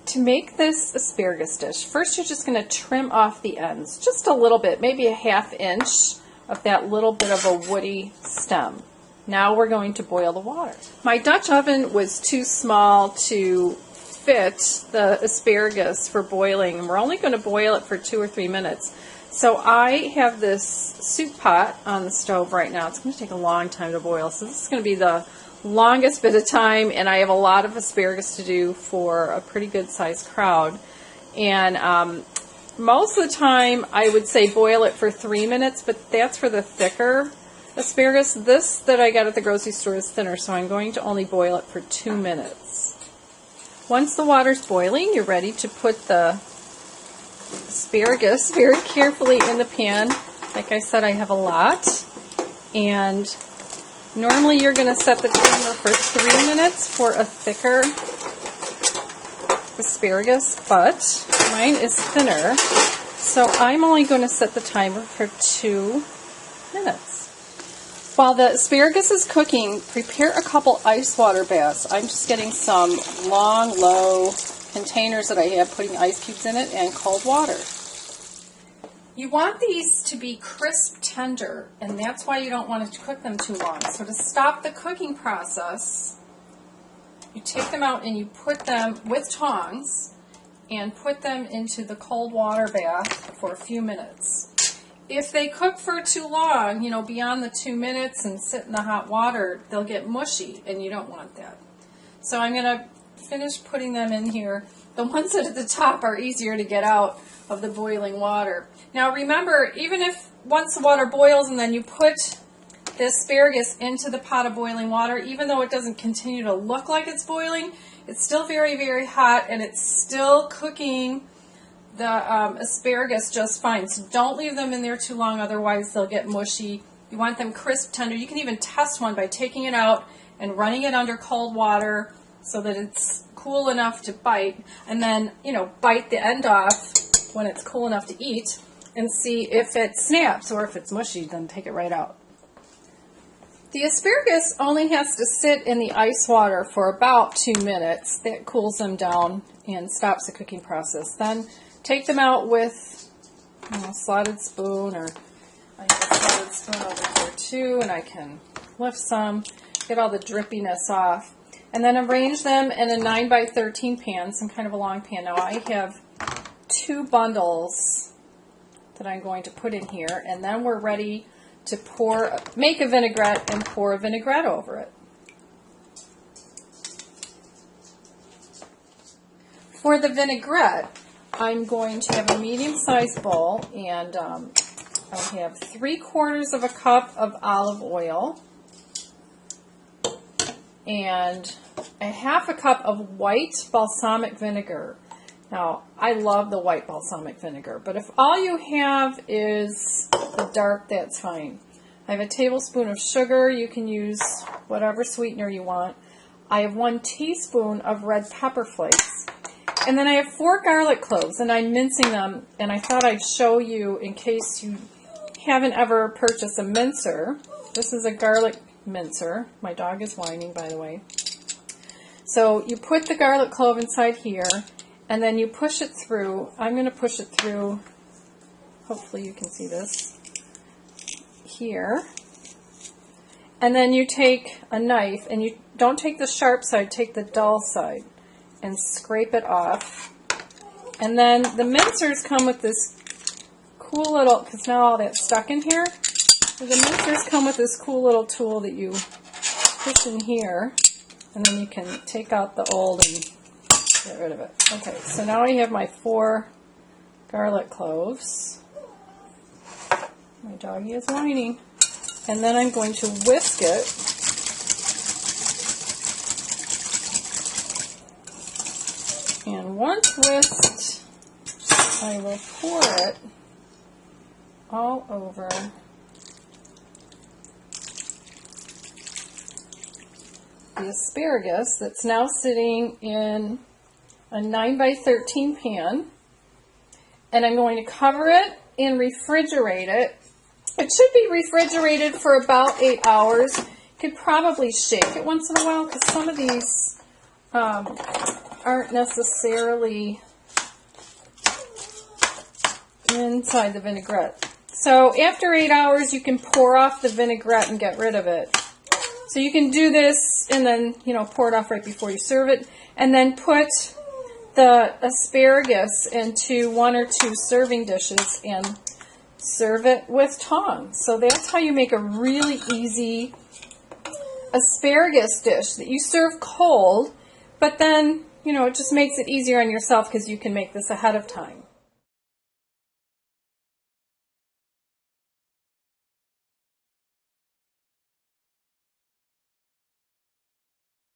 To make this asparagus dish, first you're just going to trim off the ends, just a little bit, maybe a ½ inch of that little bit of a woody stem. Now we're going to boil the water. My Dutch oven was too small to fit the asparagus for boiling, and we're only going to boil it for 2 or 3 minutes. So I have this soup pot on the stove right now. It's going to take a long time to boil, so this is going to be the longest bit of time, and I have a lot of asparagus to do for a pretty good sized crowd. And most of the time I would say boil it for 3 minutes, but that's for the thicker asparagus. This that I got at the grocery store is thinner, so I'm going to only boil it for 2 minutes. Once the water's boiling, you're ready to put the asparagus very carefully in the pan. Like I said, I have a lot, and normally you're going to set the timer for 3 minutes for a thicker asparagus, but mine is thinner, so I'm only going to set the timer for 2 minutes. While the asparagus is cooking, prepare a couple ice water baths. I'm just getting some long, low containers that I have, putting ice cubes in it and cold water. You want these to be crisp tender, and that's why you don't want to cook them too long. So to stop the cooking process, you take them out and you put them with tongs and put them into the cold water bath for a few minutes. If they cook for too long, beyond the 2 minutes and sit in the hot water, they'll get mushy, and you don't want that. So I'm going to finish putting them in here. The ones that are at the top are easier to get out of the boiling water. Now remember, even if once the water boils and then you put the asparagus into the pot of boiling water, even though it doesn't continue to look like it's boiling, it's still very, very hot, and it's still cooking the asparagus just fine. So don't leave them in there too long, otherwise they'll get mushy. You want them crisp tender. You can even test one by taking it out and running it under cold water so that it's cool enough to bite, and then bite the end off when it's cool enough to eat, and see if it snaps, or if it's mushy, then take it right out. The asparagus only has to sit in the ice water for about 2 minutes. That cools them down and stops the cooking process. Then take them out with a slotted spoon, or I have a slotted spoon over here too, and I can lift some, get all the drippiness off, and then arrange them in a 9 by 13 pan, some kind of a long pan. Now I have 2 bundles that I'm going to put in here, and then we're ready to make a vinaigrette and pour a vinaigrette over it. For the vinaigrette, I'm going to have a medium-sized bowl, and I have 3/4 of a cup of olive oil and a ½ a cup of white balsamic vinegar. Now, I love the white balsamic vinegar, but if all you have is the dark, that's fine. I have a tablespoon of sugar. You can use whatever sweetener you want. I have 1 teaspoon of red pepper flakes. And then I have 4 garlic cloves, and I'm mincing them, and I thought I'd show you in case you haven't ever purchased a mincer. This is a garlic mincer. My dog is whining, by the way. So you put the garlic clove inside here, and then you push it through. I'm going to push it through, hopefully you can see this, here. And then you take a knife, and you don't take the sharp side, take the dull side, and scrape it off. And then the mincers come with this cool little, because now all that's stuck in here, so the mincers come with this cool little tool that you push in here, and then you can take out the old and get rid of it. Okay, so now I have my 4 garlic cloves. My doggy is whining. And then I'm going to whisk it. And once whisked, I will pour it all over the asparagus that's now sitting in a 9 by 13 pan, and I'm going to cover it and refrigerate it. It should be refrigerated for about 8 hours. You could probably shake it once in a while, because some of these aren't necessarily inside the vinaigrette. So after 8 hours, you can pour off the vinaigrette and get rid of it. So you can do this and then, pour it off right before you serve it. And then put the asparagus into 1 or 2 serving dishes and serve it with tongs. So that's how you make a really easy asparagus dish that you serve cold, but then, it just makes it easier on yourself because you can make this ahead of time.